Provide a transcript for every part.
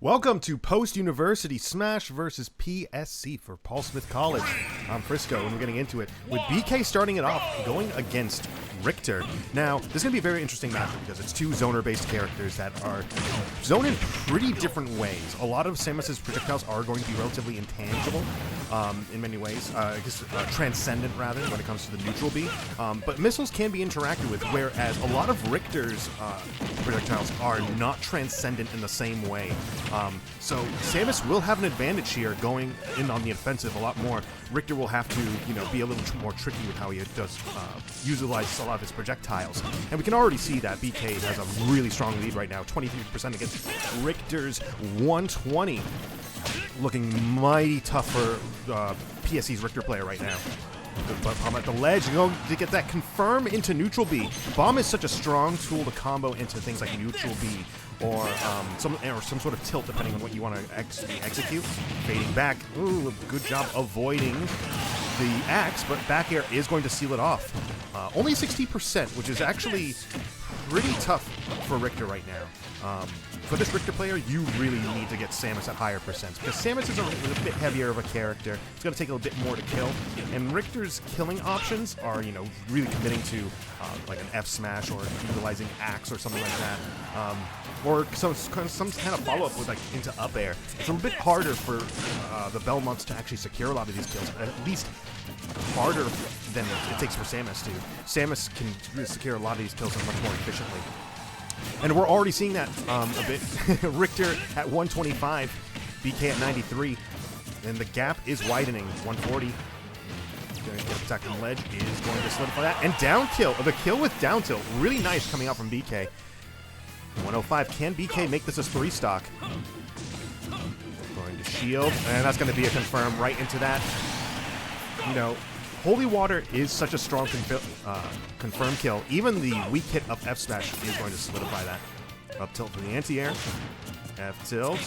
Welcome to Post-University Smash versus PSC for Paul Smith College. I'm Frisco, and we're getting into it with BK starting it off, going against Richter. Now, this is going to be a very interesting matchup because it's two zoner-based characters that are zoned in pretty different ways. A lot of Samus's projectiles are going to be relatively intangible in many ways. I guess transcendent, rather, when it comes to the neutral B. But missiles can be interacted with, whereas a lot of Richter's projectiles are not transcendent in the same way. So Samus will have an advantage here going in on the offensive a lot more. Richter will have to, be a little more tricky with how he does utilize a lot of his projectiles. And we can already see that BK has a really strong lead right now, 23% against Richter's 120. Looking mighty tough for PSC's Richter player right now. But Bomb at the ledge, going to get that confirm into neutral B. Bomb is such a strong tool to combo into things like neutral B or some sort of tilt, depending on what you want to execute. Fading back. Ooh, good job avoiding the axe, but back air is going to seal it off. Only 60%, which is actually pretty tough for Richter right now. For this Richter player, you really need to get Samus at higher percents, because Samus is a bit heavier of a character. It's going to take a little bit more to kill, and Richter's killing options are, really committing to like an F smash or utilizing axe or something like that, or some kind of follow-up with into up air. It's a little bit harder for the Belmonts to actually secure a lot of these kills, at least harder than it takes for Samus to. Samus can really secure a lot of these kills much more efficiently. And we're already seeing that a bit. Richter at 125, BK at 93, and the gap is widening. 140. Going to get attacked on the ledge, is going to solidify that. And down kill, the kill with down tilt, really nice coming out from BK. 105, can BK make this a 3-stock? Going to shield, and that's going to be a confirm right into that. Holy Water is such a strong confirm kill. Even the weak hit of F smash is going to solidify that. Up tilt for the anti-air. F tilt.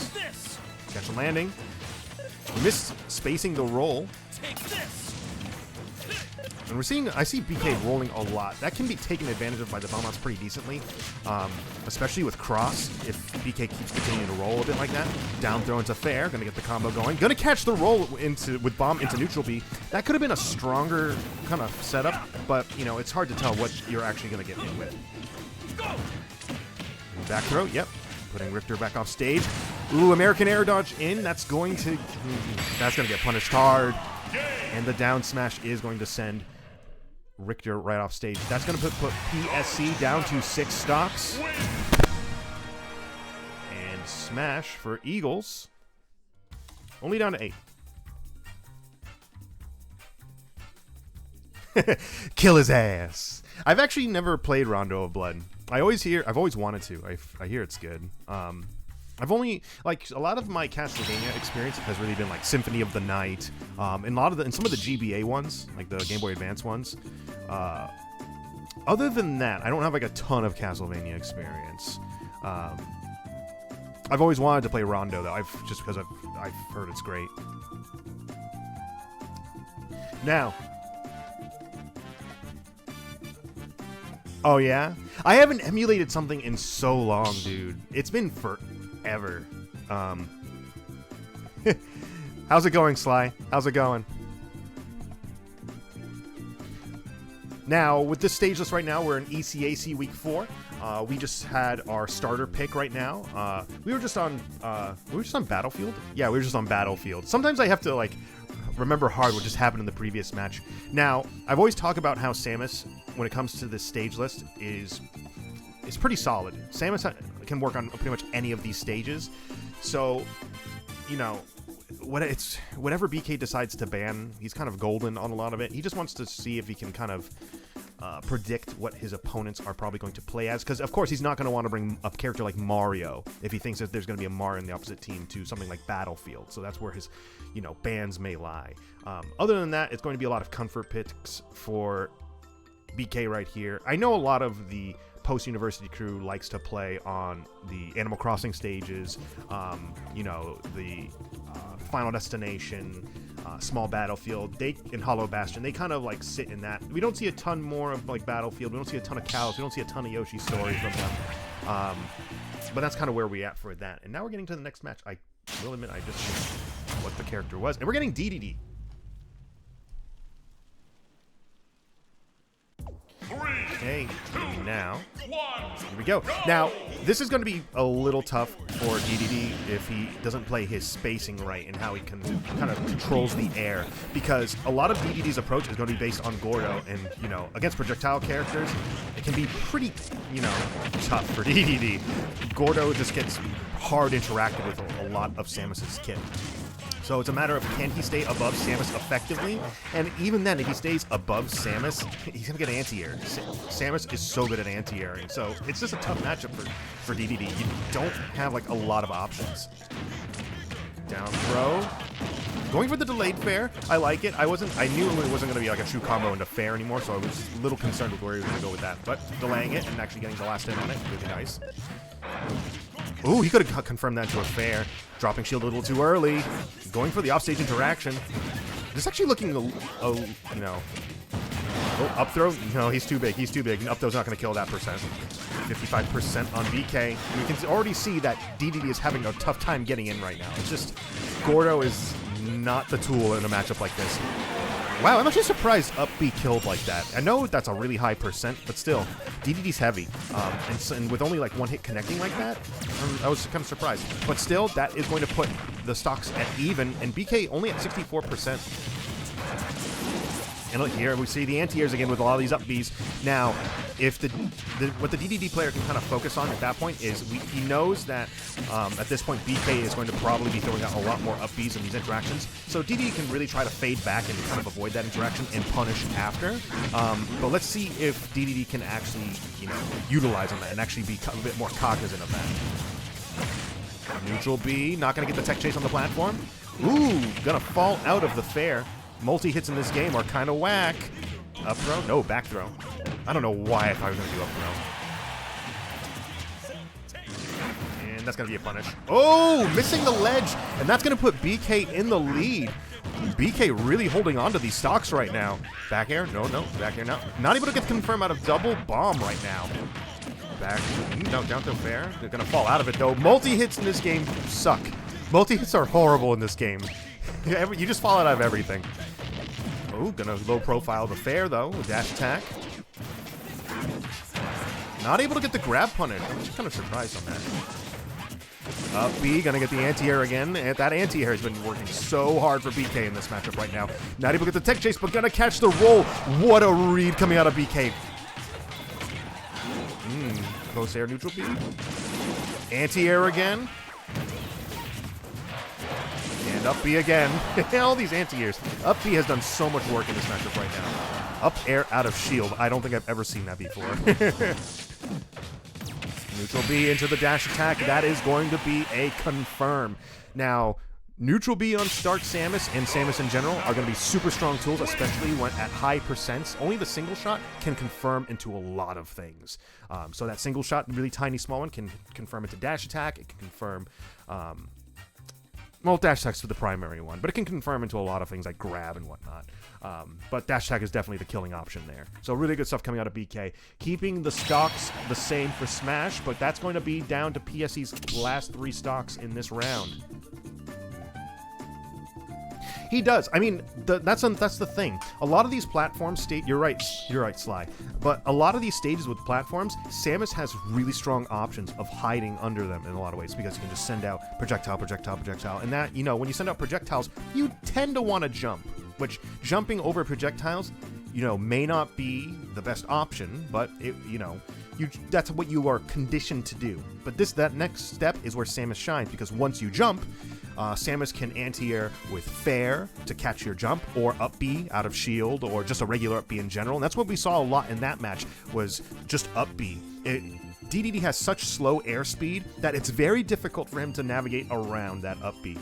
Catch a landing. Miss spacing the roll. And I see BK rolling a lot. That can be taken advantage of by the Belmonts pretty decently, especially with cross. If BK keeps continuing to roll a bit like that, down throw into fair, gonna get the combo going, gonna catch the roll with bomb into neutral B. That could have been a stronger kind of setup, but it's hard to tell what you're actually gonna get in with. Back throw, yep, putting Richter back off stage. Ooh, American air dodge in. That's gonna get punished hard, and the down smash is going to send Richter right off stage. That's going to put PSC down to 6 stocks. And smash for Eagles. Only down to 8. Kill his ass. I've actually never played Rondo of Blood. I've always wanted to. I hear it's good. I've only, a lot of my Castlevania experience has really been Symphony of the Night, and some of the GBA ones, like the Game Boy Advance ones. Other than that, I don't have a ton of Castlevania experience. I've always wanted to play Rondo though, just because I've heard it's great. Now, oh yeah, I haven't emulated something in so long, dude. It's been forever. How's it going, Sly? How's it going? Now, with this stage list right now, we're in ECAC Week 4. We just had our starter pick right now. We were just on Battlefield? Yeah, we were just on Battlefield. Sometimes I have to, remember hard what just happened in the previous match. Now, I've always talked about how Samus, when it comes to this stage list, is pretty solid. Samus can work on pretty much any of these stages. So, whatever BK decides to ban, he's kind of golden on a lot of it. He just wants to see if he can kind of predict what his opponents are probably going to play as, because of course he's not going to want to bring a character like Mario if he thinks that there's going to be a Mario in the opposite team to something like Battlefield. So that's where his bans may lie. Other than that, it's going to be a lot of comfort picks for BK right here. I know a lot of the post-university crew likes to play on the Animal Crossing stages, the Final Destination, Small Battlefield, and Hollow Bastion. They kind of sit in that. We don't see a ton more of Battlefield. We don't see a ton of cows. We don't see a ton of Yoshi story from them. but that's kind of where we at for that. And now we're getting to the next match. I will admit I just missed what the character was. And we're getting DDD. Okay, now, here we go. Now, this is going to be a little tough for DDD if he doesn't play his spacing right and how he can kind of controls the air, because a lot of DDD's approach is going to be based on Gordo, and, you know, against projectile characters, it can be pretty, you know, tough for DDD. Gordo just gets hard interacted with a lot of Samus's kit. So it's a matter of, can he stay above Samus effectively? And even then, if he stays above Samus, he's going to get anti-air. Samus is so good at anti-airing. So it's just a tough matchup for DDD. You don't have, like, a lot of options. Down throw. Going for the delayed fair. I like it. I knew it wasn't going to be like a true combo into fair anymore, so I was a little concerned with where he was going to go with that. But delaying it and actually getting the last hit on it, really nice. Ooh, he could have confirmed that into a fair. Dropping shield a little too early. Going for the offstage interaction. This actually looking, you know... Oh, up throw? No, he's too big. He's too big. Up throw's not going to kill that percent. 55% on BK. You can already see that DDD is having a tough time getting in right now. It's just... Gordo is not the tool in a matchup like this. Wow, I'm actually surprised up B killed like that. I know that's a really high percent, but still, DDD's heavy. And with only like one hit connecting like that, I was kind of surprised. But still, that is going to put the stocks at even, and BK only at 64%. And look here, we see the anti-airs again with a lot of these up Bs. Now, if what the DDD player can kind of focus on at that point is he knows that at this point BK is going to probably be throwing out a lot more up Bs in these interactions. So DDD can really try to fade back and kind of avoid that interaction and punish after. But let's see if DDD can actually, you know, utilize on that and actually be a bit more cognizant of that. Neutral B, not going to get the tech chase on the platform. Ooh, gonna fall out of the fair. Multi-hits in this game are kind of whack. Up throw? No, back throw. I don't know why if I was going to do up throw. And that's going to be a punish. Oh, missing the ledge. And that's going to put BK in the lead. BK really holding on to these stocks right now. Back air? No, back air now. Not able to get confirmed out of double bomb right now. Back. No, down throw fair. They're going to fall out of it, though. Multi-hits in this game suck. Multi-hits are horrible in this game. You just fall out of everything. Oh, gonna low profile the fair though with dash attack. Not able to get the grab punish. I'm just kind of surprised on that. Up B, gonna get the anti-air again. And that anti-air has been working so hard for BK in this matchup right now. Not able to get the tech chase, but gonna catch the roll. What a read coming out of BK. Close air neutral B. Anti-air again. And up B again. All these anti-airs. Up B has done so much work in this matchup right now. Up air out of shield. I don't think I've ever seen that before. Neutral B into the dash attack. That is going to be a confirm. Now, neutral B on Stark Samus and Samus in general are going to be super strong tools, especially when at high percents. Only the single shot can confirm into a lot of things. So that single shot, really tiny, small one, can confirm into dash attack. It can confirm... well, dash attack's for the primary one, but it can confirm into a lot of things like grab and whatnot. But dash attack is definitely the killing option there. So really good stuff coming out of BK. Keeping the stocks the same for Smash, but that's going to be down to PSE's last 3 stocks in this round. He does. I mean, that's the thing. A lot of these platforms you're right, Sly. But a lot of these stages with platforms, Samus has really strong options of hiding under them in a lot of ways because you can just send out projectile, projectile, projectile. And that, you know, when you send out projectiles, you tend to want to jump, which jumping over projectiles, you know, may not be the best option, but it, you know, that's what you are conditioned to do. But that next step is where Samus shines, because once you jump, Samus can anti-air with fair to catch your jump, or up B out of shield, or just a regular up B in general. And that's what we saw a lot in that match, was just up B. DDD has such slow airspeed that it's very difficult for him to navigate around that up B.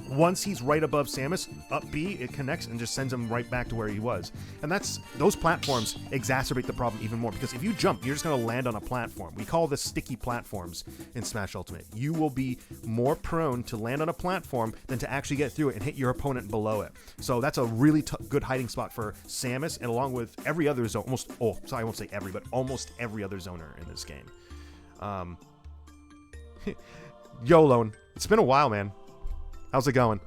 Once he's right above Samus, up B, it connects and just sends him right back to where he was. And those platforms exacerbate the problem even more, because if you jump, you're just going to land on a platform. We call this sticky platforms in Smash Ultimate. You will be more prone to land on a platform than to actually get through it and hit your opponent below it. So that's a really good hiding spot for Samus, and along with every other zone, I won't say every, but almost every other zoner in this game. YOLO. It's been a while, man. How's it going?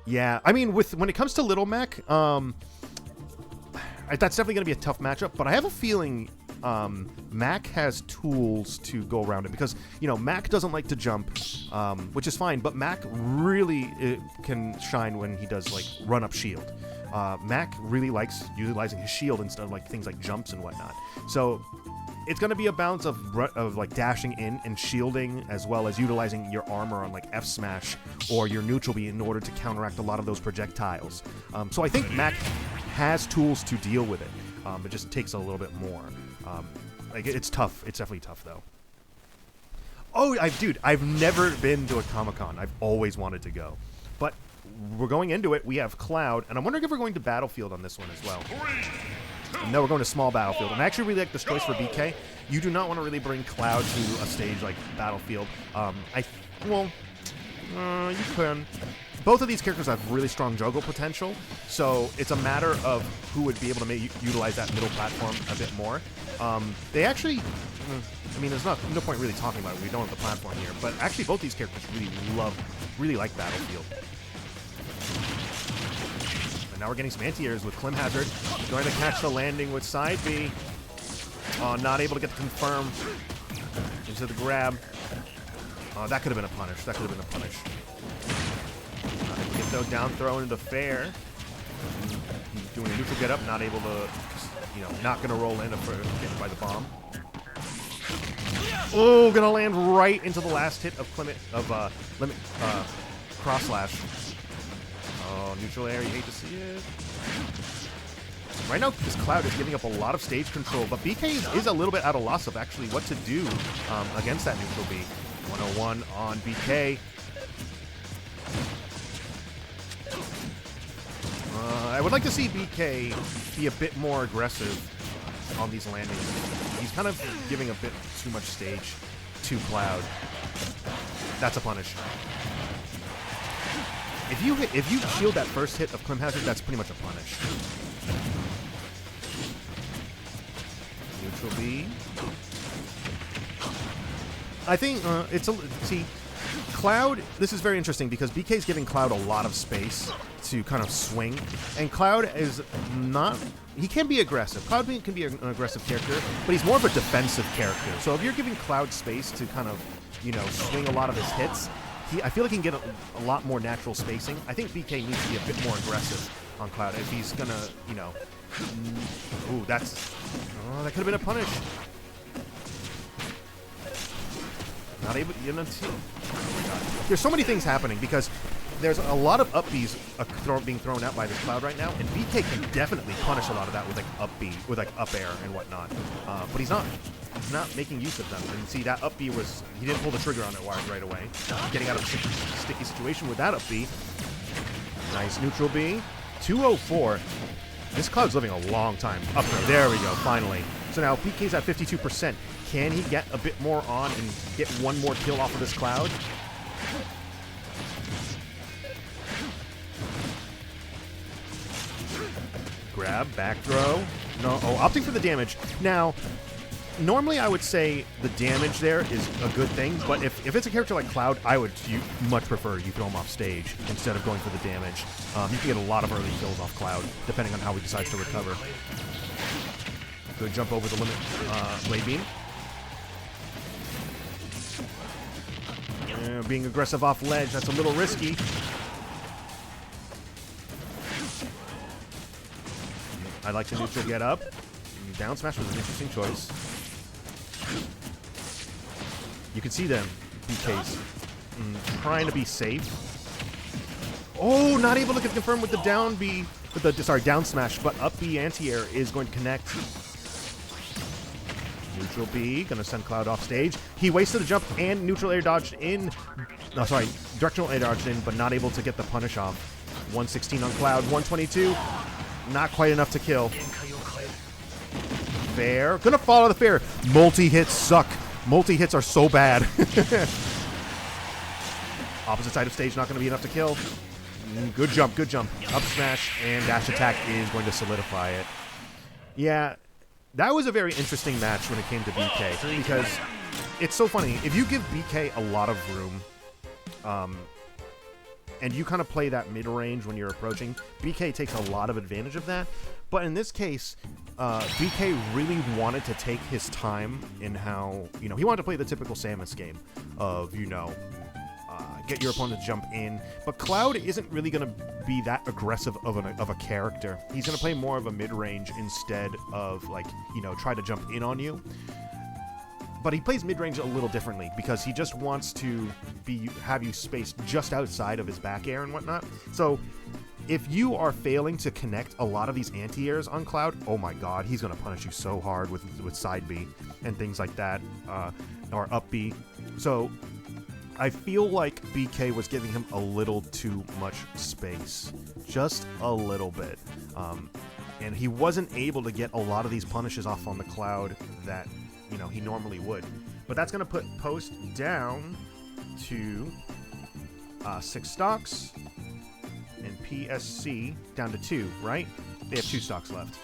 Yeah, I mean, when it comes to Little Mac, that's definitely going to be a tough matchup, but I have a feeling Mac has tools to go around it because, you know, Mac doesn't like to jump, which is fine, but Mac really can shine when he does, like, run-up shield. Mac really likes utilizing his shield instead of, like, things like jumps and whatnot. So it's going to be a balance of like dashing in and shielding, as well as utilizing your armor on like F smash or your neutral B in order to counteract a lot of those projectiles. So I think Mac has tools to deal with it. It just takes a little bit more. Like it's tough. It's definitely tough though. Oh, dude, I've never been to a Comic-Con. I've always wanted to go, but we're going into it. We have Cloud, and I'm wondering if we're going to Battlefield on this one as well. No, we're going to small Battlefield. And I actually really like this choice for BK. You do not want to really bring Cloud to a stage like Battlefield. You can. Both of these characters have really strong juggle potential, so it's a matter of who would be able to utilize that middle platform a bit more. They actually, I mean, there's no point really talking about it. We don't have the platform here, but actually both these characters really like Battlefield. Now we're getting some anti-airs with Clim Hazard. Going to catch the landing with side B. Oh, not able to get the confirm into the grab. That could have been a punish. That could have been a punish. Get the down throw into fair. Doing a neutral get up. Not able to, you know, not going to roll in for hit by the bomb. Oh, going to land right into the last hit of cross slash. Oh, neutral air, you hate to see it. Right now, this Cloud is giving up a lot of stage control, but BK is a little bit at a loss of actually what to do against that neutral B. 101 on BK. I would like to see BK be a bit more aggressive on these landings. He's kind of giving a bit too much stage to Cloud. That's a punish. If you shield that first hit of Clim Hazard, that's pretty much a punish. Neutral B. I think see, Cloud, this is very interesting because BK is giving Cloud a lot of space to kind of swing, and Cloud is not, he can be aggressive. Cloud can be an aggressive character, but he's more of a defensive character. So if you're giving Cloud space to kind of, you know, swing a lot of his hits, I feel like he can get a lot more natural spacing. I think BK needs to be a bit more aggressive on Cloud if he's gonna, you know. Ooh, that could have been a punish. Not able, you know. Oh my god. There's so many things happening because there's a lot of up Bs being thrown out by this Cloud right now, and BK can definitely punish a lot of that with like up B, with like up air and whatnot. But he's not making use of them. And see, that up B was, he didn't pull the trigger on it right away. Getting out of a sticky situation with that up B. Nice neutral B. 204. This Cloud's living a long time. Up there. There we go, finally. So now PK's at 52%. Can he get a bit more on and get one more kill off of this Cloud? Grab, back throw. No, opting for the damage. Now, normally I would say the damage there is a good thing, but if it's a character like Cloud, I would much prefer you throw him off stage instead of going for the damage. You can get a lot of early kills off Cloud, depending on how he decides to recover. Good jump over the limit blade beam. Being aggressive off ledge, that's a little risky. I like the neutral get up. Down smash was an interesting choice. You can see them, BK's trying to be safe. Oh, not able to get confirmed with the down B, with the down smash, but up B anti-air is going to connect. Neutral B, gonna send Cloud off stage. He wasted a jump and neutral air dodged in. No, sorry, directional air dodged in, but not able to get the punish off. 116 on Cloud, 122. Not quite enough to kill. Fair. Gonna follow the fair. Multi-hits suck. Multi-hits are so bad. Opposite side of stage, not gonna be enough to kill. Good jump, good jump. Up smash and dash attack is going to solidify it. Yeah, that was a very interesting match when it came to BK because it's so funny. If you give BK a lot of room, and you kind of play that mid-range when you're approaching, BK takes a lot of advantage of that. But in this case, BK really wanted to take his time in how, you know, he wanted to play the typical Samus game of, you know, get your opponent to jump in. But Cloud isn't really going to be that aggressive of a character. He's going to play more of a mid-range instead of, like, you know, try to jump in on you. But he plays mid-range a little differently because he just wants to have you spaced just outside of his back air and whatnot. So if you are failing to connect a lot of these anti-airs on Cloud, oh my god, he's going to punish you so hard with side B and things like that, or up B. So I feel like BK was giving him a little too much space. Just a little bit. And he wasn't able to get a lot of these punishes off on the Cloud that, you know, he normally would. But that's going to put Post down to 6 stocks, and PSC down to 2, right? They have 2 stocks left.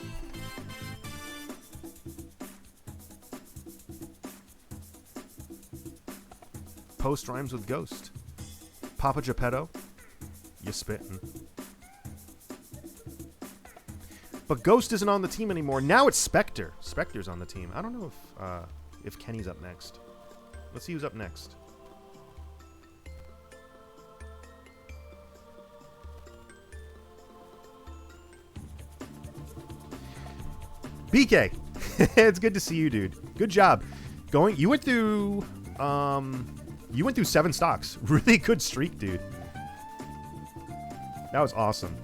Post rhymes with Ghost. Papa Geppetto, you spittin'. But Ghost isn't on the team anymore. Now it's Spectre. Spectre's on the team. I don't know if Kenny's up next. Let's see who's up next. BK, it's good to see you, dude. Good job. You went through 7 stocks. Really good streak, dude. That was awesome.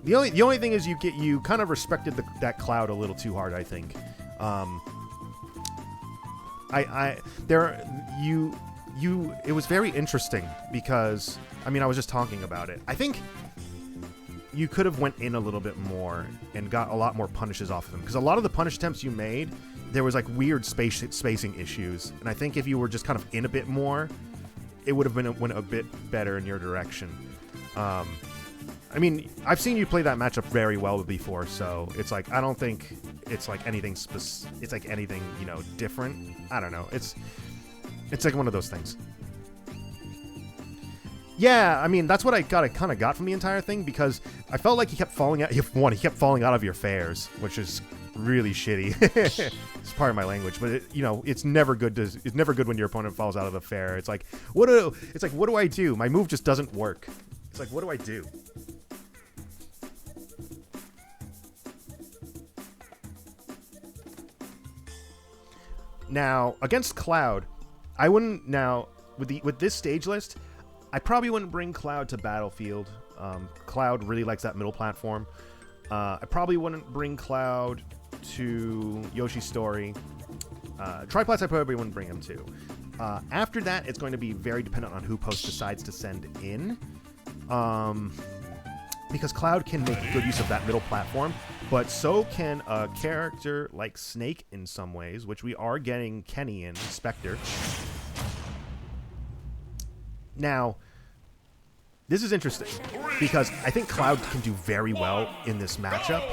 The only thing is you kind of respected that Cloud a little too hard, I think. It was very interesting because, I mean, I was just talking about it. I think you could have went in a little bit more and got a lot more punishes off of them, because a lot of the punish attempts you made, there was like weird spacing issues, and I think if you were just kind of in a bit more, it would have went a bit better in your direction. I mean, I've seen you play that matchup very well before, so it's like, I don't think it's like anything it's like anything, you know, different. I don't know. It's like one of those things. Yeah, I mean, that's what I kind of got from the entire thing, because I felt like he kept falling out. He kept falling out of your fairs, which is really shitty. It's part of my language, but you know, it's never good when your opponent falls out of the fair. It's like, what do I do? My move just doesn't work. It's like, what do I do? Now, against Cloud, I wouldn't, now, with this stage list, I probably wouldn't bring Cloud to Battlefield. Cloud really likes that middle platform. I probably wouldn't bring Cloud to Yoshi's Story. Triplats I probably wouldn't bring him to. After that, it's going to be very dependent on who Post decides to send in. Because Cloud can make good use of that middle platform, but so can a character like Snake in some ways, which we are getting Kenny in, Spectre. Now, this is interesting, because I think Cloud can do very well in this matchup,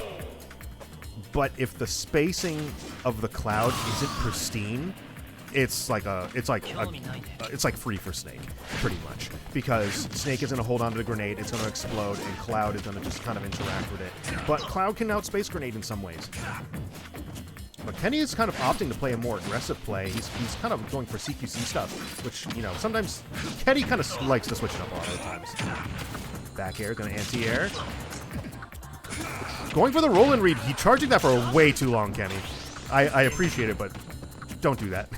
but if the spacing of the Cloud isn't pristine, it's like free for Snake, pretty much, because Snake is going to hold on to the grenade, it's going to explode, and Cloud is going to just kind of interact with it. But Cloud can outspace grenade in some ways. But Kenny is kind of opting to play a more aggressive play. He's kind of going for CQC stuff, which, you know, sometimes Kenny kind of likes to switch it up a lot of the times. Back air, going to anti-air. Going for the roll and read. He charging that for way too long, Kenny. I appreciate it, but don't do that.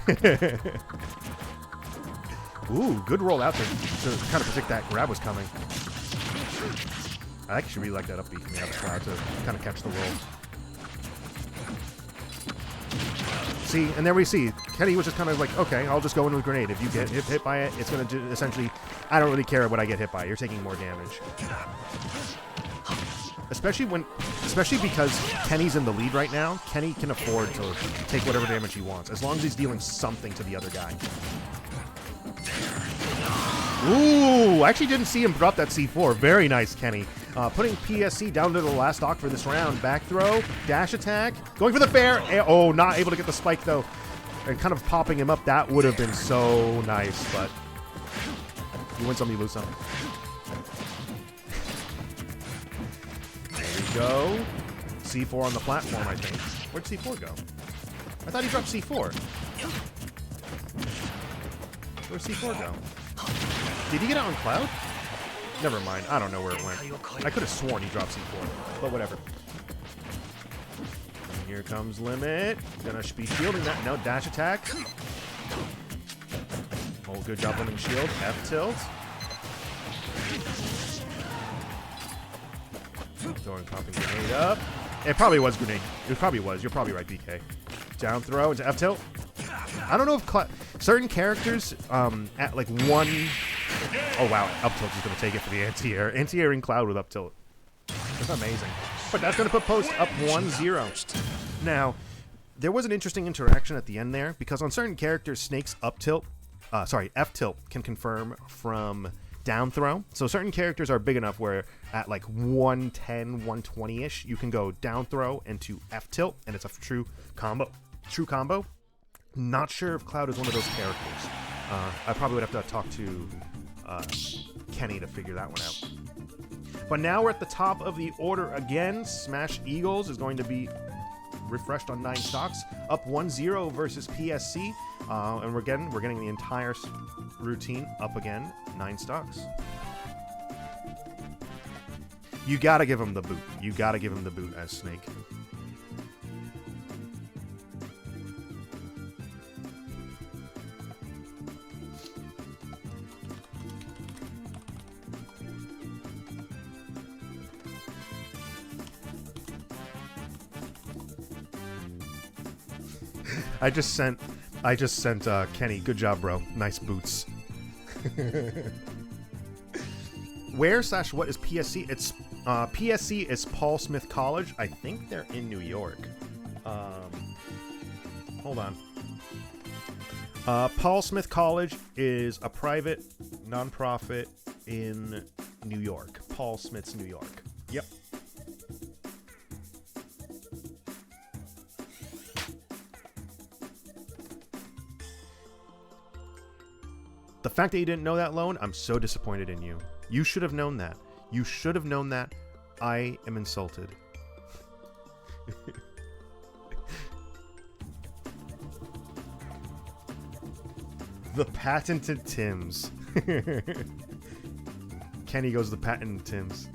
Ooh, good roll out there to kind of predict that grab was coming. I actually really like that up B coming out of Cloud to kind of catch the roll. See, and there we see, Kenny was just kind of like, okay, I'll just go in with grenade. If you get hit by it, it's going to do, essentially, I don't really care what I get hit by. You're taking more damage. Especially because Kenny's in the lead right now, Kenny can afford to take whatever damage he wants, as long as he's dealing something to the other guy. Ooh, I actually didn't see him drop that C4. Very nice, Kenny. Putting PSC down to the last stock for this round. Back throw, dash attack, going for the fair. Oh, not able to get the spike, though. and kind of popping him up, that would have been so nice, but you win some, you lose some. There we go. C4 on the platform, I think. Where'd C4 go? I thought he dropped C4. Where'd C4 go? Did he get out on Cloud? Never mind. I don't know where it went. I could have sworn he dropped C4, but whatever. And here comes Limit. Gonna be shielding that. No, dash attack. Oh, good job limiting shield. F tilt. Throwing popping grenade up. It probably was grenade. It probably was. You're probably right, BK. Down throw into F tilt. I don't know if certain characters at like one. Oh wow, up tilt is gonna take it for the anti-air. Anti-air in Cloud with up tilt. That's amazing. But that's gonna put Post up 1-0. Now, there was an interesting interaction at the end there because on certain characters, Snake's up tilt, F tilt can confirm from down throw. So certain characters are big enough where at like 110, 120-ish, you can go down throw into F tilt, and it's a true combo. Not sure if Cloud is one of those characters. I probably would have to talk to Kenny to figure that one out. But now we're at the top of the order again. Smash Eagles is going to be refreshed on 9 stocks, up 1-0 versus PSC, and we're getting the entire routine up again, 9 stocks. You gotta give him the boot. You gotta give him the boot as Snake. I just sent Kenny. Good job, bro. Nice boots. Where/what is PSC? It's PSC is Paul Smith College. I think they're in New York. Hold on. Paul Smith College is a private nonprofit in New York. Paul Smith's New York. Yep. The fact that you didn't know that, Lone, I'm so disappointed in you. You should have known that. You should have known that. I am insulted. The patented Tims. Kenny goes the patented Tims.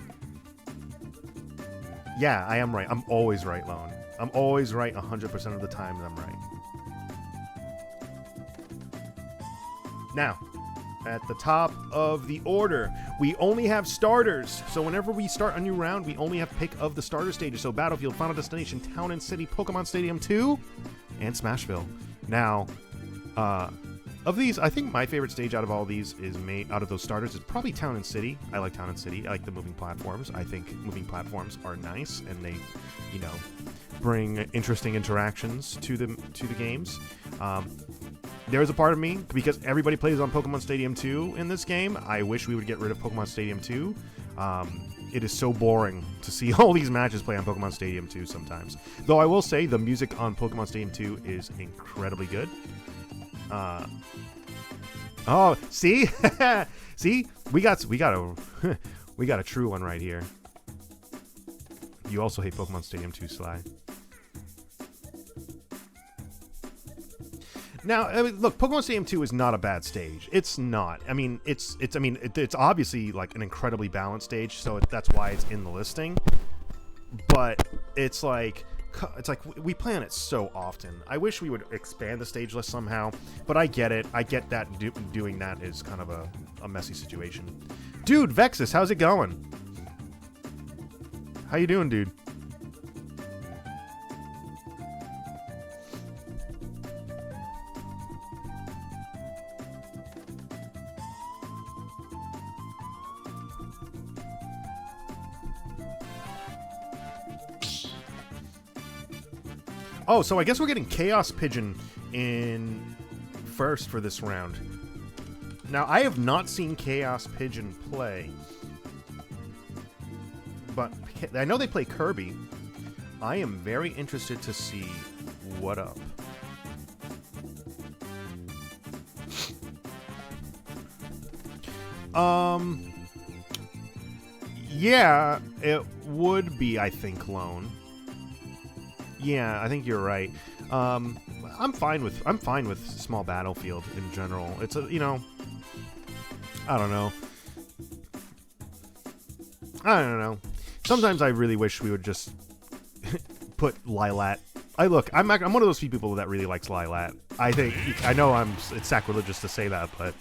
Yeah, I am right. I'm always right, Lone. I'm always right 100% of the time I'm right. Now, at the top of the order, we only have starters. So whenever we start a new round, we only have pick of the starter stages. So Battlefield, Final Destination, Town and City, Pokemon Stadium 2, and Smashville. Now, of these, I think my favorite stage out of all these is out of those starters is probably Town and City. I like Town and City. I like the moving platforms. I think moving platforms are nice, and they, you know, bring interesting interactions to the games. There is a part of me, because everybody plays on Pokemon Stadium 2 in this game, I wish we would get rid of Pokemon Stadium 2. It is so boring to see all these matches play on Pokemon Stadium 2 sometimes. Though I will say the music on Pokemon Stadium 2 is incredibly good. Oh, see? See? We got a true one right here. You also hate Pokemon Stadium 2, Sly. Now, I mean, look, Pokemon Stadium 2 is not a bad stage. It's not. I mean, it's obviously like an incredibly balanced stage, so that's why it's in the listing. But it's like we play on it so often. I wish we would expand the stage list somehow, but I get it. I get that doing that is kind of a messy situation. Dude, Vexus, how's it going? How you doing, dude? Oh, so I guess we're getting Chaospigeon in first for this round. Now, I have not seen Chaospigeon play, but I know they play Kirby. I am very interested to see what up. Yeah, it would be, I think, lone. Yeah, I think you're right. I'm fine with small battlefield in general. It's a, you know, I don't know. Sometimes I really wish we would just put Lilat. I'm one of those few people that really likes Lilat. I know it's sacrilegious to say that, but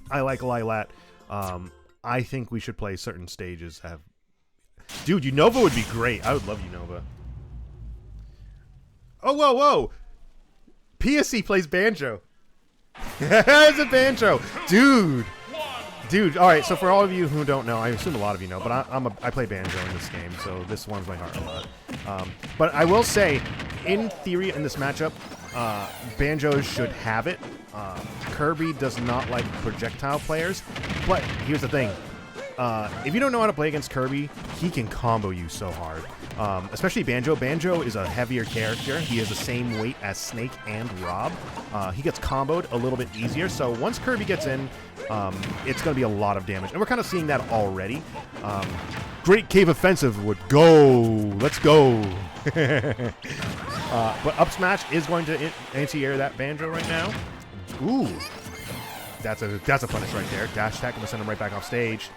I like Lilat. I think we should play certain stages. Dude, Unova would be great. I would love Unova. Oh, whoa. PSC plays Banjo. It's a Banjo. Dude, all right, so for all of you who don't know, I assume a lot of you know, but I play Banjo in this game, so this warms my heart a lot. But I will say, in theory, in this matchup, Banjo should have it. Kirby does not like projectile players, but here's the thing. If you don't know how to play against Kirby, he can combo you so hard. Especially Banjo. Banjo is a heavier character. He has the same weight as Snake and Rob. He gets comboed a little bit easier, so once Kirby gets in, it's going to be a lot of damage. And we're kind of seeing that already. Great Cave Offensive would go. Let's go. But up smash is going to anti-air that Banjo right now. Ooh. That's a punish right there. Dash attack, going to send him right back off stage.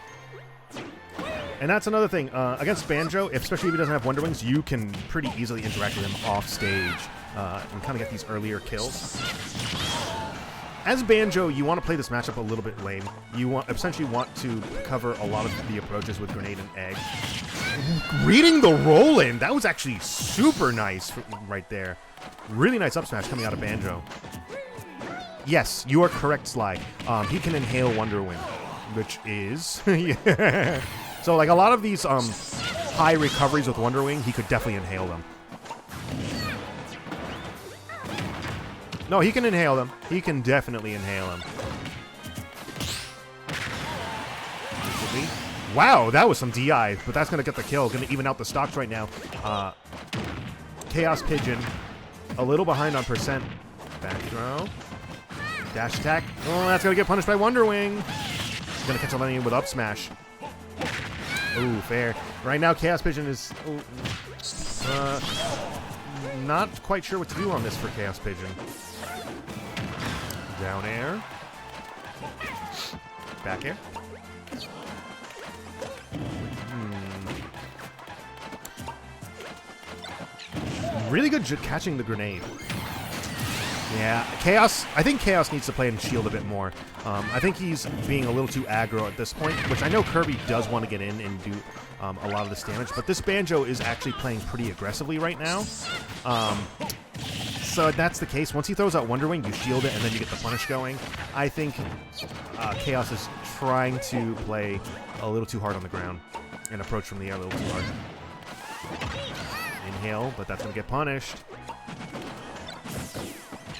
And that's another thing. Against Banjo, especially if he doesn't have Wonder Wings, you can pretty easily interact with him off stage and kind of get these earlier kills. As Banjo, you want to play this matchup a little bit lame. You essentially want to cover a lot of the approaches with Grenade and Egg. Reading the roll-in, that was actually super nice right there. Really nice up smash coming out of Banjo. Yes, you are correct, Sly. He can inhale Wonder Wing, which is... yeah. So, like, a lot of these high recoveries with Wonder Wing, he could definitely inhale them. No, he can inhale them. He can definitely inhale them. Wow, that was some DI, but that's going to get the kill. Going to even out the stocks right now. Chaospigeon, a little behind on percent. Back throw. Dash attack. Oh, that's going to get punished by Wonder Wing. Going to catch a Lenny with up smash. Ooh, fair. Right now, Chaospigeon is not quite sure what to do on this for Chaospigeon. Down air. Back air. Really good catching the grenade. Yeah, Chaos. I think Chaos needs to play and shield a bit more. I think he's being a little too aggro at this point, which I know Kirby does want to get in and do a lot of this damage, but this Banjo is actually playing pretty aggressively right now. So that's the case. Once he throws out Wonder Wing, you shield it, and then you get the punish going. I think Chaos is trying to play a little too hard on the ground and approach from the air a little too hard. Inhale, but that's going to get punished.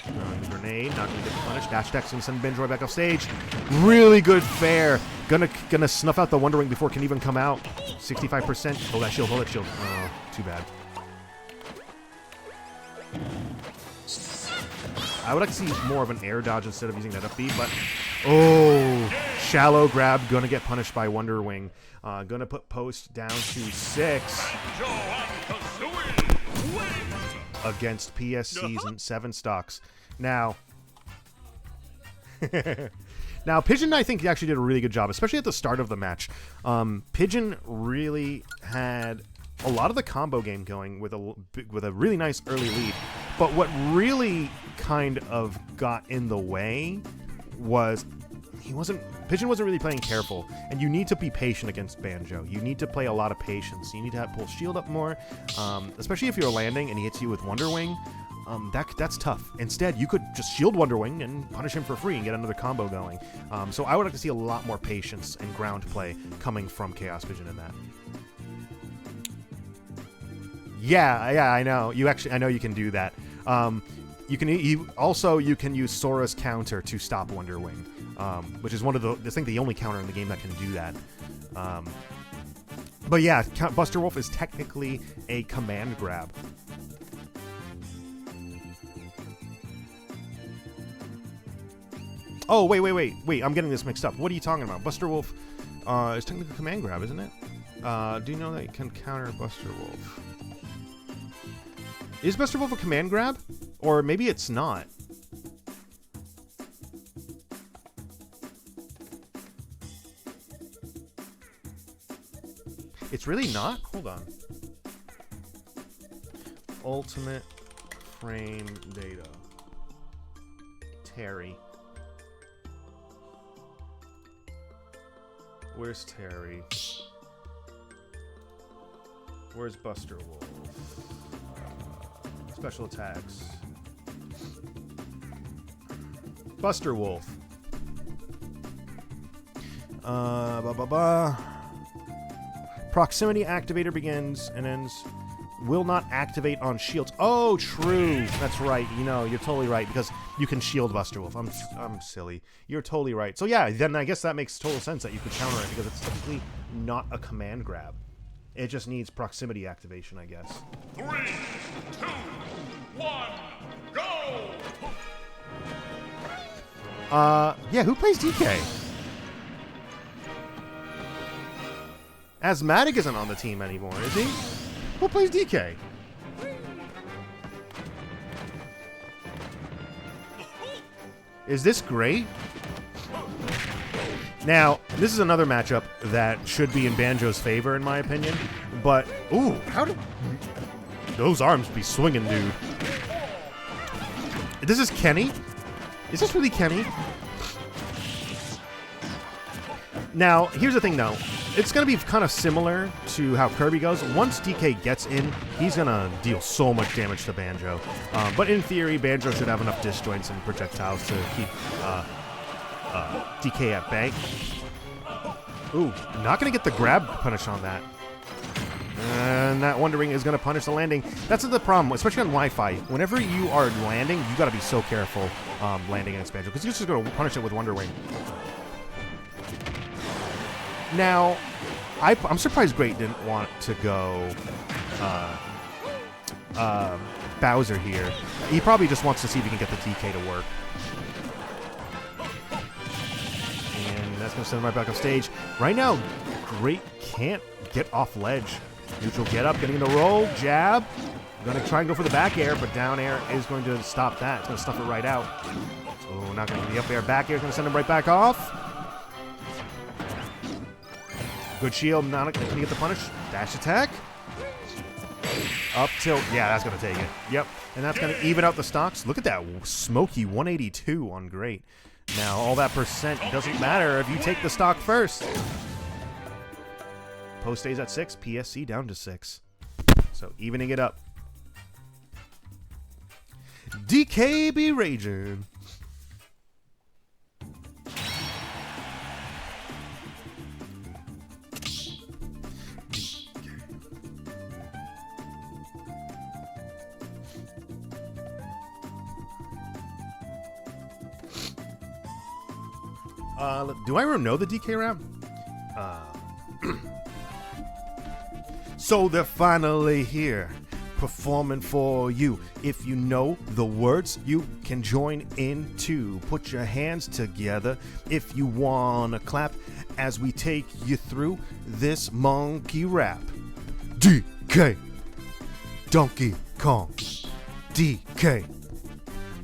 The grenade, not going to get punished. Dash attack's going to send Benjoy back off stage. Really good fair. Gonna snuff out the Wonder Wing before it can even come out. 65%. Hold that shield, hold that shield. Oh, too bad. I would like to see more of an air dodge instead of using that up B, but... Oh! Shallow grab, gonna get punished by Wonder Wing. Gonna put post down to 6. Against PSC's and 7 stocks. Now... Now, Pigeon, I think, actually did a really good job, especially at the start of the match. Pigeon really had a lot of the combo game going with a really nice early lead. But what really kind of got in the way was Pigeon wasn't really playing careful, and you need to be patient against Banjo. You need to play a lot of patience. You need to pull shield up more, especially if you're landing and he hits you with Wonder Wing. That's tough. Instead, you could just shield Wonder Wing and punish him for free and get another combo going. So I would like to see a lot more patience and ground play coming from Chaospigeon in that. Yeah, I know. I know you can do that. You can use Sora's counter to stop Wonder Wing, which is the only counter in the game that can do that. But yeah, Buster Wolf is technically a command grab. Oh, wait. I'm getting this mixed up. What are you talking about? Buster Wolf is technically a command grab, isn't it? Do you know that you can counter Buster Wolf? Is Buster Wolf a command grab? Or maybe it's not. It's really not? Hold on. Ultimate frame data. Terry. Where's Terry? Where's Buster Wolf? Special attacks. Buster Wolf. Proximity activator begins and ends. Will not activate on shields. Oh, true. That's right. You know, you're totally right because you can shield Buster Wolf. I'm silly. You're totally right. So yeah, then I guess that makes total sense that you could counter it because it's technically not a command grab. It just needs proximity activation, I guess. 3, 2, 1, go! Yeah, who plays DK? Asthmatic isn't on the team anymore, is he? Who plays DK? Is this great? Now, this is another matchup that should be in Banjo's favor, in my opinion. But, ooh, how did those arms be swinging, dude? This is Kenny? Is this really Kenny? Now, here's the thing, though. It's going to be kind of similar to how Kirby goes. Once DK gets in, he's going to deal so much damage to Banjo. But in theory, Banjo should have enough disjoints and projectiles to keep DK at bay. Ooh, not going to get the grab punish on that. And that Wonder Wing is going to punish the landing. That's the problem, especially on Wi-Fi. Whenever you are landing, you got to be so careful landing against Banjo, because you're just going to punish it with Wonder Wing. Now, I'm surprised Great didn't want to go Bowser here. He probably just wants to see if he can get the DK to work. And that's going to send him right back off stage. Right now, Great can't get off ledge. Neutral get up, getting the roll, jab. Going to try and go for the back air, but down air is going to stop that. It's going to stuff it right out. Oh, not going to get the up air. Back air is going to send him right back off. Good shield, not going to get the punish. Dash attack. Up tilt. Yeah, that's going to take it. Yep. And that's going to even out the stocks. Look at that smoky 182 on Great. Now, all that percent doesn't matter if you take the stock first. Post stays at 6. PSC down to 6. So, evening it up. DK be raging. Do I know the DK rap? So they're finally here, performing for you. If you know the words, you can join in too. Put your hands together if you wanna clap as we take you through this monkey rap. DK, Donkey Kong, DK.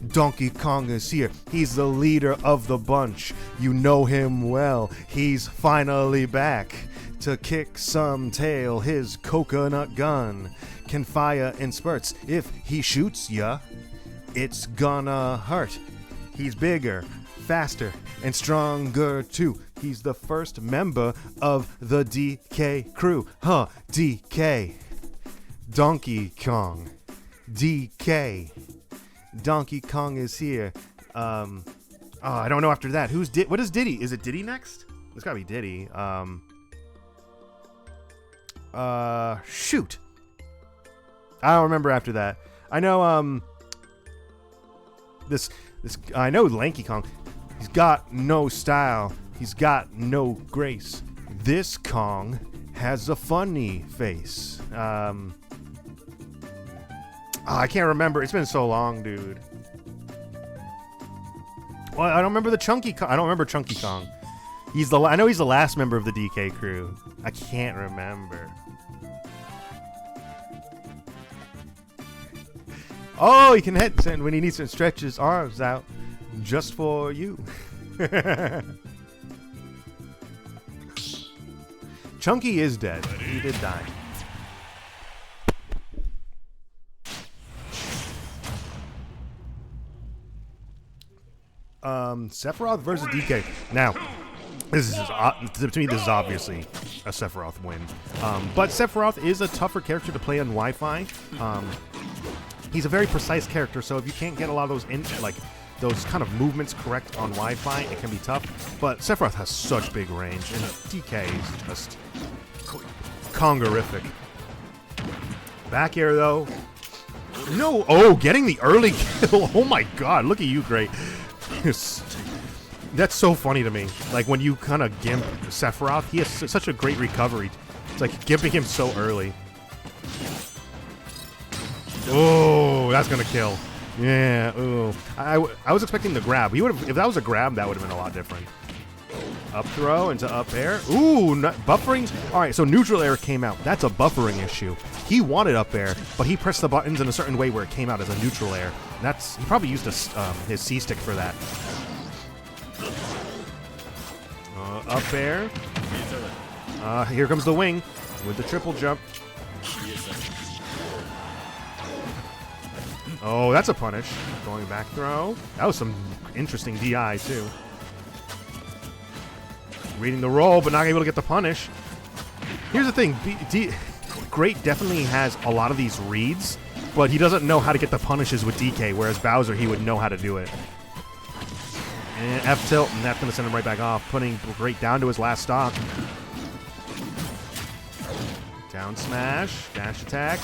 Donkey Kong is here. He's the leader of the bunch. You know him well. He's finally back to kick some tail. His coconut gun can fire in spurts. If he shoots ya, it's gonna hurt. He's bigger, faster, and stronger too. He's the first member of the DK crew. DK. Donkey Kong. DK. Donkey Kong is here. I don't know after that. What is Diddy? Is it Diddy next? It's gotta be Diddy. Shoot. I don't remember after that. I know, I know Lanky Kong. He's got no style. He's got no grace. This Kong has a funny face. I can't remember. It's been so long, dude. Well, I don't remember the Chunky Kong. I don't remember Chunky Kong. I know he's the last member of the DK crew. I can't remember. Oh, he can hit when he needs to stretch his arms out just for you. Chunky is dead. He did die. Sephiroth versus DK. Now, this is to me, this is obviously a Sephiroth win. But Sephiroth is a tougher character to play on Wi-Fi. He's a very precise character, so if you can't get a lot of those kind of movements correct on Wi-Fi, it can be tough. But Sephiroth has such big range, and DK is just Kongerific. Back air though. No, oh, getting the early kill. Oh my god, look at you, Great. That's so funny to me. Like when you kind of gimp Sephiroth, he has such a great recovery. It's like gimping him so early. Oh, that's gonna kill. Yeah. Oh, I was expecting the grab. He would have, if that was a grab, that would have been a lot different. Up throw into up air. Ooh, buffering. All right, so neutral air came out. That's a buffering issue. He wanted up air, but he pressed the buttons in a certain way where it came out as a neutral air. He probably used his C stick for that. Up air. Here comes the wing with the triple jump. Oh, that's a punish. Going back throw. That was some interesting DI too. Reading the roll, but not able to get the punish. Here's the thing. Great definitely has a lot of these reads, but he doesn't know how to get the punishes with DK, whereas Bowser, he would know how to do it. And F tilt, and that's going to send him right back off, putting Great down to his last stock. Down smash, dash attack.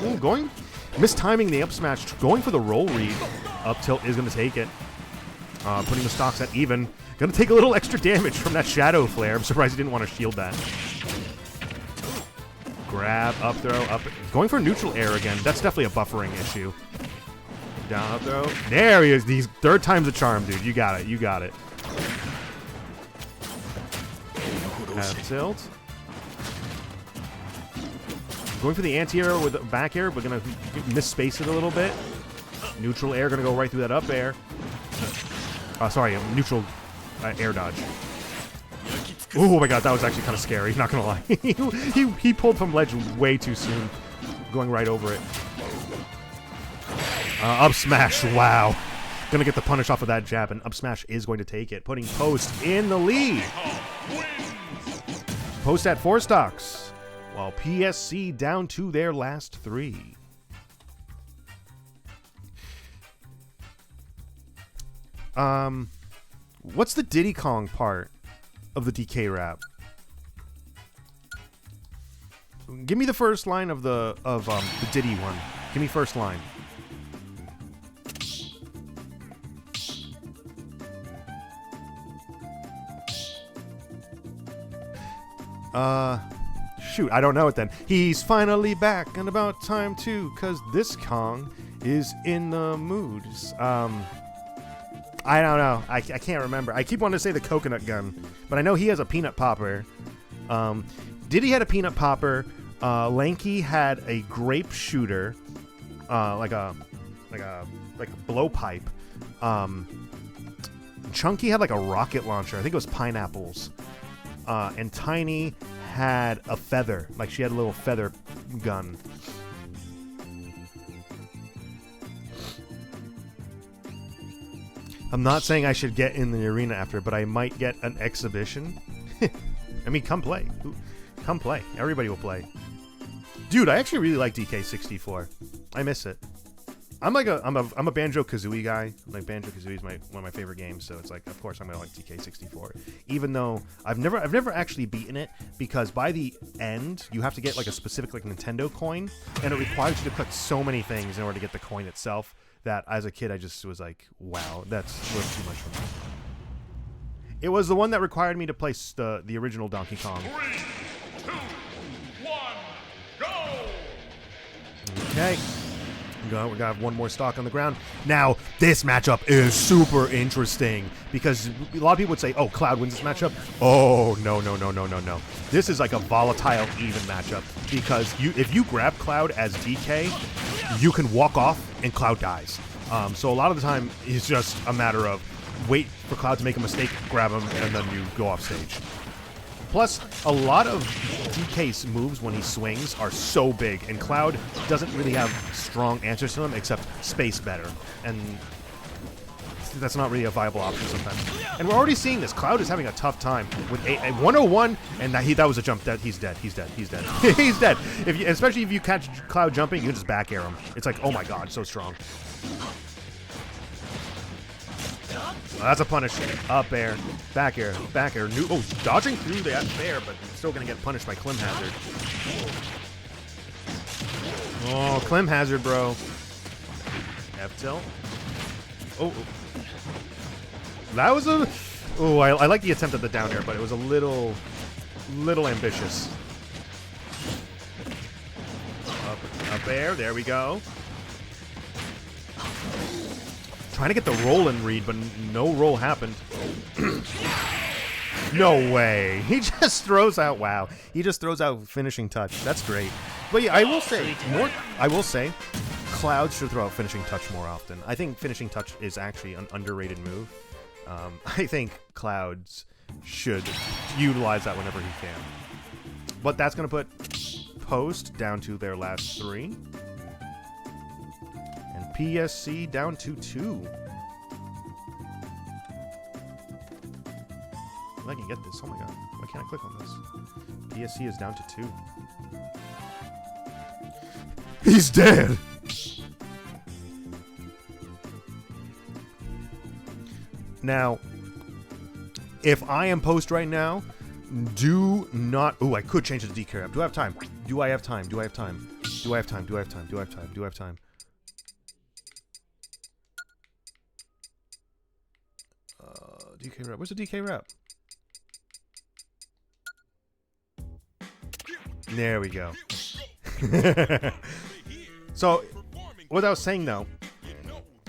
Ooh, going, mistiming the up smash, going for the roll read. Up tilt is going to take it. Putting the stocks at even. Going to take a little extra damage from that Shadow Flare. I'm surprised he didn't want to shield that. Grab, up throw, up. Going for neutral air again. That's definitely a buffering issue. Down, up throw. There he is. These third time's a charm, dude. You got it. You got it. F tilt. Going for the anti-air with the back air. We're going to misspace it a little bit. Neutral air. Going to go right through that up air. Sorry, neutral air dodge. Oh my god, that was actually kind of scary, not gonna lie. he pulled from ledge way too soon, going right over it. Up smash, wow. Gonna get the punish off of that jab, and up smash is going to take it, putting Post in the lead. Post at 4 stocks, while PSC down to their last 3. What's the Diddy Kong part of the DK rap? Give me the first line of the Diddy one. Give me first line. Shoot, I don't know it then. He's finally back, and about time too, 'cause this Kong is in the mood. I don't know. I can't remember. I keep wanting to say the coconut gun, but I know he has a peanut popper. Diddy had a peanut popper. Lanky had a grape shooter, like a blowpipe. Chunky had like a rocket launcher. I think it was pineapples. And Tiny had a feather. Like she had a little feather gun. I'm not saying I should get in the arena after, but I might get an exhibition. I mean, come play. Come play. Everybody will play. Dude, I actually really like DK64. I miss it. I'm a Banjo-Kazooie guy. Like Banjo-Kazooie is one of my favorite games, so it's like, of course I'm gonna like DK64. Even though I've never actually beaten it, because by the end you have to get like a specific like Nintendo coin, and it requires you to collect so many things in order to get the coin itself. That as a kid I just was like, wow, that's a little too much for me. It was the one that required me to play the original Donkey Kong. 3, 2, 1, go! Okay. gonna have one more stock on the ground. Now, this matchup is super interesting because a lot of people would say, oh, Cloud wins this matchup. Oh, no. This is like a volatile even matchup because if you grab Cloud as DK, you can walk off and Cloud dies. So a lot of the time, it's just a matter of wait for Cloud to make a mistake, grab him, and then you go off stage. Plus, a lot of DK's moves when he swings are so big, and Cloud doesn't really have strong answers to them except space better. And that's not really a viable option sometimes. And we're already seeing this. Cloud is having a tough time with a 101, and that was a jump. He's dead. He's dead. He's dead. Especially if you catch Cloud jumping, you can just back air him. It's like, oh my god, so strong. Oh, that's a punish. Up air, back air, back air. Dodging through that fair, but still going to get punished by Clim Hazard. Oh, Clim Hazard, bro. F-tilt. Oh. That was a... Oh, I like the attempt at the down air, but it was a little ambitious. Up air. There we go. Trying to get the roll in read, but no roll happened. No way. He just throws out, wow. He just throws out finishing touch. That's great. But yeah, I will say, Cloud should throw out finishing touch more often. I think finishing touch is actually an underrated move. I think Clouds should utilize that whenever he can. But that's going to put Post down to their last 3. PSC down to 2. If I can get this. Oh my god. Why can't I click on this? PSC is down to 2. He's dead! Now, if I am Post right now, do not... Ooh, I could change it to DK rep. Do I have time? Do I have time? Do I have time? Do I have time? Do I have time? Do I have time? Do I have time? DK rep. Where's the DK rep? There we go. So, what I was saying though,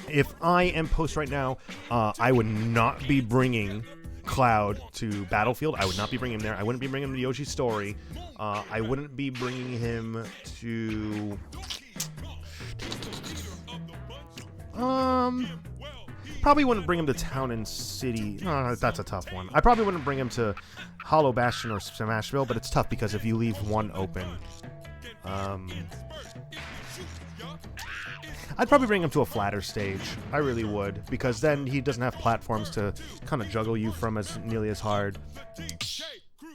if I am Post right now, I would not be bringing Cloud to Battlefield. I would not be bringing him there. I wouldn't be bringing him to Yoshi's Story. I wouldn't be bringing him to... Probably wouldn't bring him to Town and City. That's a tough one. I probably wouldn't bring him to Hollow Bastion or Smashville, but it's tough because if you leave one open... I'd probably bring him to a flatter stage. I really would, because then he doesn't have platforms to kind of juggle you from nearly as hard.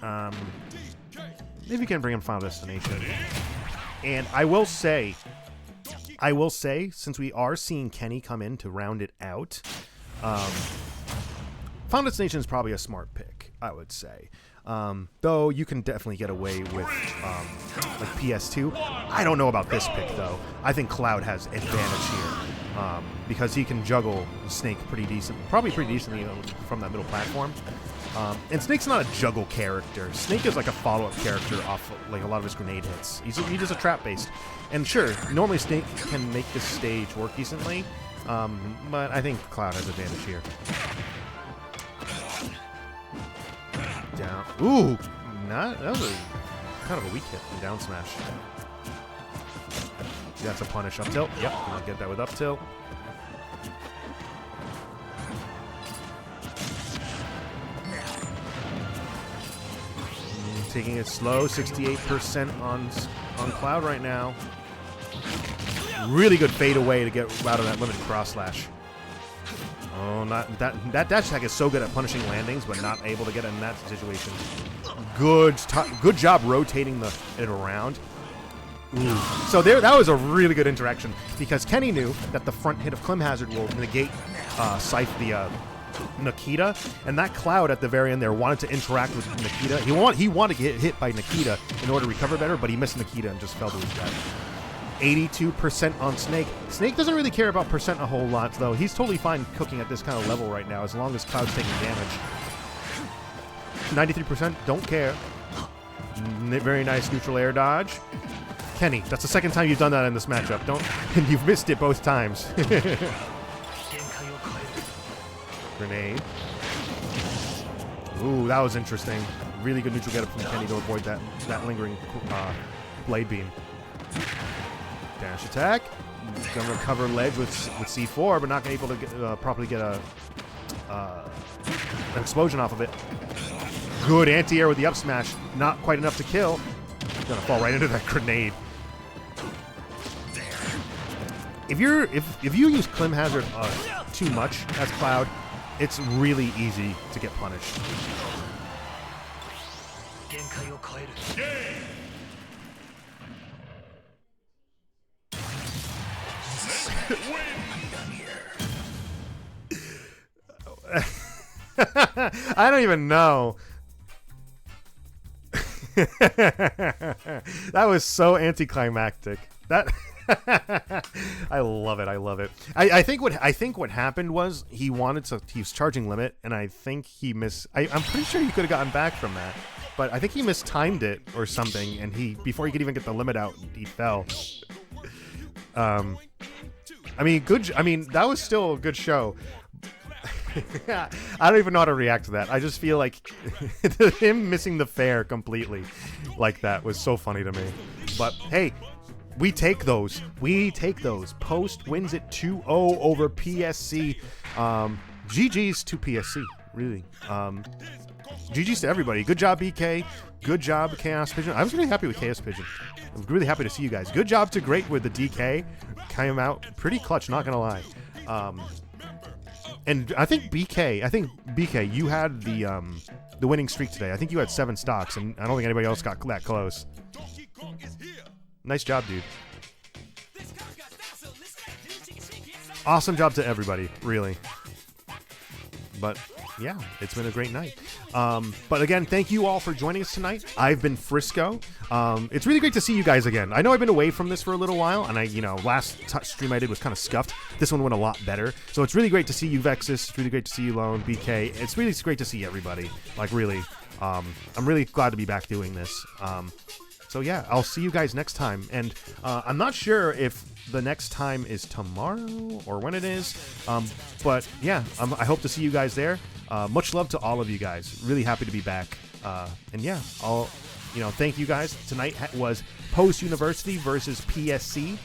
Maybe you can bring him Final Destination. And I will say, since we are seeing Kenny come in to round it out, Final Destination is probably a smart pick, I would say. Though you can definitely get away with like PS2. I don't know about this pick, though. I think Cloud has advantage here because he can juggle Snake pretty probably pretty decently from that middle platform. And Snake's not a juggle character. Snake is like a follow-up character off like a lot of his grenade hits. He's just a trap-based. And sure, normally Snake can make this stage work decently, but I think Cloud has advantage here. Down. Ooh! That was kind of a weak hit from down smash. That's a punish up tilt. Yep, gonna get that with up tilt. Taking it slow, 68% on Cloud right now. Really good fade away to get out of that limited cross slash. Oh, not that dash attack is so good at punishing landings, but not able to get in that situation. Good job rotating it around. Ooh. So that was a really good interaction because Kenny knew that the front hit of Clim Hazard will negate Scythe the Nikita, and that Cloud at the very end there wanted to interact with Nikita. He wanted to get hit by Nikita in order to recover better, but he missed Nikita and just fell to his death. 82% on Snake. Snake doesn't really care about percent a whole lot, though. He's totally fine cooking at this kind of level right now, as long as Cloud's taking damage. 93%, don't care. Very nice neutral air dodge. Kenny, that's the second time you've done that in this matchup. And you've missed it both times. Grenade. Ooh, that was interesting. Really good neutral getup from Kenny to avoid that lingering blade beam. Dash attack. Gonna recover ledge with C4, but not gonna be able to get, properly get an explosion off of it. Good anti-air with the up smash. Not quite enough to kill. Gonna fall right into that grenade. If you use Clim Hazard too much as Cloud, it's really easy to get punished. I don't even know. That was so anticlimactic. That I love it. I love it. I think what happened was he was charging limit, and I think he missed. I'm pretty sure he could have gotten back from that, but I think he mistimed it or something, and before he could even get the limit out, he fell. I mean, good. I mean, that was still a good show. I don't even know how to react to that. I just feel like him missing the fair completely like that was so funny to me. But hey, we take those. We take those. Post wins it 2-0 over PSC. GG's to PSC, really. GG's to everybody. Good job, BK. Good job, Chaospigeon. I was really happy with Chaospigeon. I'm really happy to see you guys. Good job to Great with the DK. Came out pretty clutch, not gonna lie. And I think BK, you had the winning streak today. I think you had 7 stocks, and I don't think anybody else got that close. Nice job, dude. Awesome job to everybody, really. But yeah, it's been a great night. But again, thank you all for joining us tonight. I've been Frisco. It's really great to see you guys again. I know I've been away from this for a little while, and last stream I did was kind of scuffed. This one went a lot better. So it's really great to see you, Vexus. It's really great to see you, Lone, BK. It's really great to see everybody. Like, really. I'm really glad to be back doing this. So yeah, I'll see you guys next time. And I'm not sure if the next time is tomorrow or when it is. But yeah, I hope to see you guys there. Much love to all of you guys. Really happy to be back. And yeah, thank you guys. Tonight was Post University versus PSC.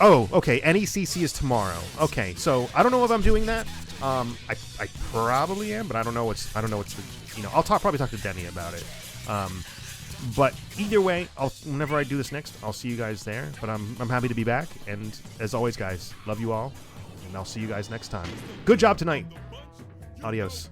Oh, okay. NECC is tomorrow. Okay, so I don't know if I'm doing that. I probably am, but I don't know what's I'll probably talk to Denny about it. But either way, whenever I do this next, I'll see you guys there. But I'm happy to be back, and as always, guys, love you all, and I'll see you guys next time. Good job tonight. Adios.